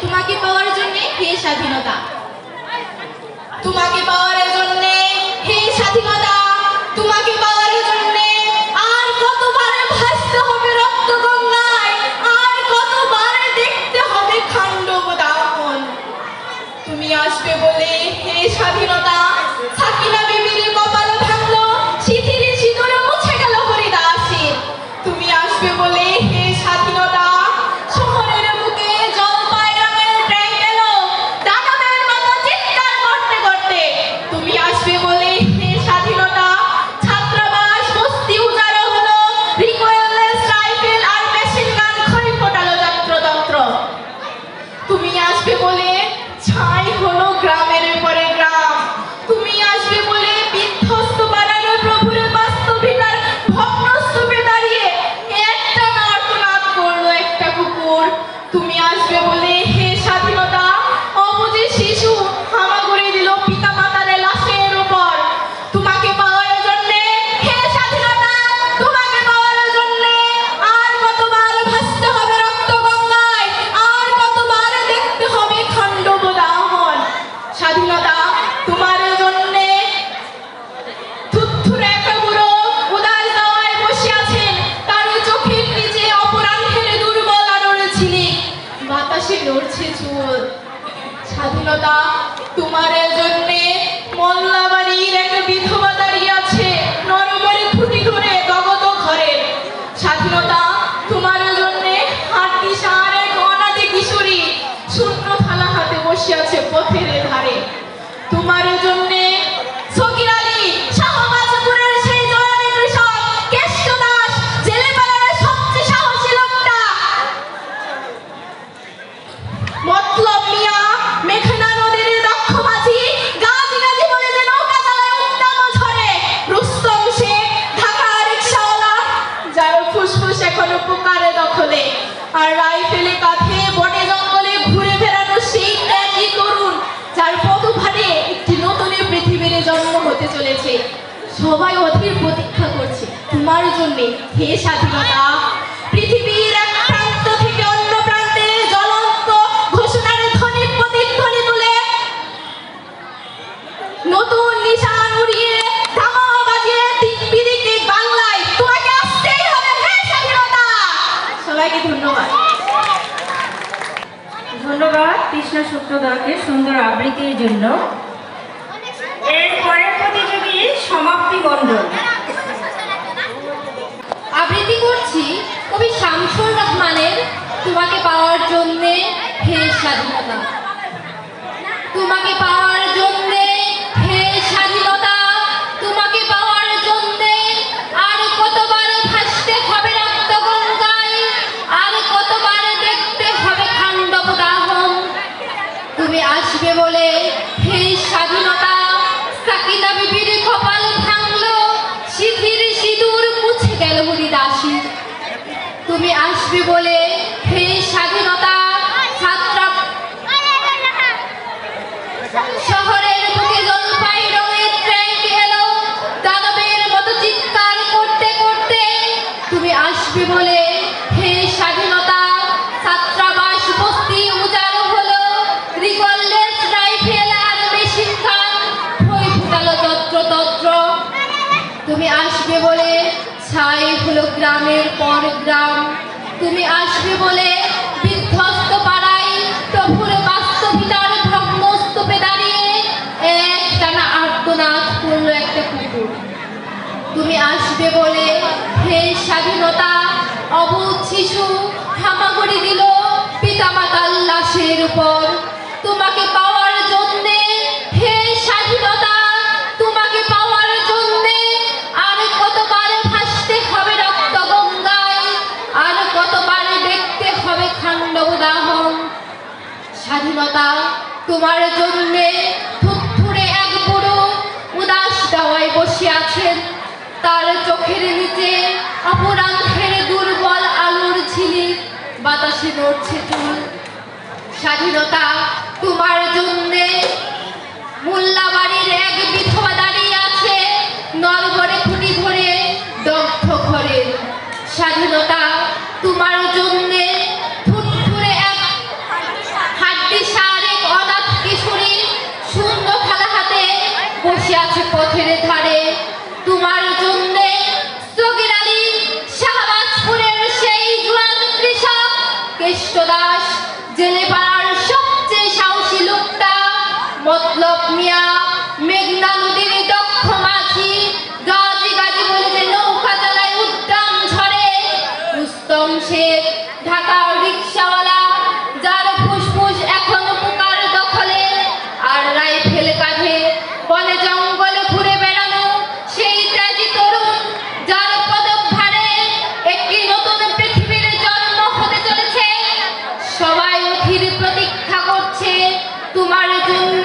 তোমাকে পাওয়ার জন্য হে স্বাধীনতা, তোমাকে পাওয়ার জন্য হে স্বাধীনতা, তোমাকে পাওয়ার জন্য আর কতবার ভাসতে হবে রক্ত গঙ্গায়, আর কতবার দেখতে হবে খান্ডব দাহন। তুমি আসবে বলে হে স্বাধীনতা, সাকিনা বিবির কপাল ভাঙলো, সিঁথির সিঁদুর মুছে গেল হরিদাসের। তুমি আসবে বলে হে স্বাধীনতা, শহরের বুকে জলপাই রঙের ট্রেন এলো, দানবের মতো চিৎকার করতে করতে। তুমি আসবে বলে হে স্বাধীনতা, ছাত্রাবাস বস্তি উজাড় হলো, রিকোয়েললেস রাইফেল আর মেশিন গান খই ফোটালো যত্রতন্ত্র। তুমি আসবে বলে ছাই হলো গ্রামের পরে গ্রাম, তুমি আসবে বলে বিধ্বস্ত বানানো প্রভুর বাস্তবিকার ভগ্নস্তূপে দাঁড়িয়ে একটা আর্তনাদ করলো একটা কুকুর। তুমি আসবে বলে হে স্বাধীনতা, অবুঝে শিশু হামাগুড়ি দিল পিতা মাতার লাশের উপর। তোমাকে পাওয়ার জন্য হে স্বাধীনতা, তোমাকে পাওয়ার জন্য আর কতবার ভাসতে হবে রক্ত গঙ্গায়, আর কতবার দেখতে হবে খান্ডব দাহন। স্বাধীনতা তোমার জন্য থুথুরে একটা বুড়ো উদাস দাওয়ায় বসে আছেন, তার চোখের নিচে অপরাহ্নের দুর্বল আলোর ঝিলিক, বাতাসে নড়ছে চুল। স্বাধীনতা তোমার জন্য মোল্লাবাড়ির এক বিধবা দাঁড়িয়ে আছে নরমের খুঁটি ধরে দগত ঘরে। স্বাধীনতা তোমার জন্য হাঁটি সার এক অনাদি কিশোরী শূন্য থালা হাতে বসে আছে পথের ধারে। তোমার জন্য সকির আলী শাহবাজপুরের সেই জওয়ান কৃষক কেষ্ট দাস, জেলেপাড়ার সবচেয়ে সাহসী লোকটা, মতলব মিয়া মেঘনা নদীর দক্ষ মাঝি, গাছ গাছি বলে যে নৌকা চালায় উত্তম ঝড়ে, রুস্তম শেখ ঢাকা রিক্সাওয়ালা, যার ফুসফুস এখনো পোকারে দখলে, আর রাইফেলে কাঁধে বনে জঙ্গলে ঘুরে বেড়ানো সেই ত্যাগী তরুণ, যার পদভারে একটি নতুন পৃথিবীর জন্ম হতে চলেছে। সবাই অধীর প্রতীক্ষা করছে তোমার জন্য হে স্বাধীনতা। পৃথিবীর এক প্রান্ত থেকে অন্য প্রান্তে জ্বলন্ত ঘোষণার ধ্বনি প্রতিধ্বনি তুলে নতুন নিশান উড়িয়ে ধামা বাজিয়ে দিকে বাংলায় তোমাকে আসতেই হবে হে স্বাধীনতা। সবাইকে ধন্যবাদ। ধন্যবাদ কৃষ্ণা শুক্রদাকে সুন্দর আবৃত্তির জন্য। এর পরের প্রতিযোগী সমাপ্তি মণ্ডল। আবৃত্তি করছি কবি শামসুর রহমানের তোমাকে পাওয়ার জন্য হে স্বাধীনতা। তোমাকে পাওয়ার জন্য হে স্বাধীনতা, তোমাকে পাওয়ার জন্য আর কতবার ভাসতে হবে রক্ত গঙ্গায়, আর কতবার দেখতে হবে খান্ডব দাহন। তুমি আসবে বলে হে স্বাধীনতা, সাকিনা বিবির কপাল ভাঙলো, সিঁথির সিঁদুর মুছে গেল হরিদাসের। তুমি আসবে বলে হে স্বাধীনতা, শহরের বুকে জলপাই রঙের ট্রেন এলো, দানবের মতো চিৎকার করতে করতে। তুমি আসবে বলে হে স্বাধীনতা, ছাত্রাবাস বস্তি উজাড় হলো, রিকোয়েললেস রাইফেল আর মেশিন গান খই ফোটালো যত্রতন্ত্র। তুমি আসবে বলে ছাই হলো গ্রামের পর গ্রাম, তুমি আসবে বলে বিধ্বস্ত পাড়ায় প্রভুর বাস্তবিতার ভগ্নস্তূপে দাঁড়িয়ে একটানা আর্তনাদ করলো একটা কুকুর। তুমি আসবে বলে হে স্বাধীনতা, অবুঝ শিশু হামাগুড়ি দিল পিতা মাতার লাশের উপর। তোমাকে পাওয়ার জন্যে হে স্বাধীনতা, তোমাকে পাওয়ার জন্যে আর কতবার ভাসতে হবে রক্ত গঙ্গায়, আর কতবার দেখতে হবে খান্ডব দাহন। স্বাধীনতা তোমার জন্যে থুথুরে এক বুড়ো উদাস দাওয়ায় বসে আছেন, তার চোখের নিচে অপরাহ্নের দুর্বল আলোর ঝিলিক, বাতাসে নড়ছে চুল। স্বাধীনতা তোমার জন্যে মোল্লাবাড়ির এক বিধবা দাঁড়িয়ে আছে নরবরে খুঁটি ধরে দগ্ধ ঘরে। স্বাধীনতা তোমার জন্যে থুথুরে এক বিশ্বাস, জেলে পাড়ার সবচেয়ে সাহসী লোকটা, মতলব মিয়া, মেঘনা নদীর দক্ষ মাঝি, গাজী গাজী বলে যে নৌকা চালায় উদ্যান ঝরে, রুস্তম শেখ, ঢাকার রিক্সাওয়ালা, যার ফুসফুস এখনো পোকার দখলে, আর রাইফেল কাঁধে বনে জঙ্গলে ঘুরে বেড়ানো সেই ত্যাগী তরুণ, যার পদভারে একটি নতুন পৃথিবীর জন্ম হতে চলেছে। সবাই অধীর প্রতীক্ষা করছে তোমার জন্য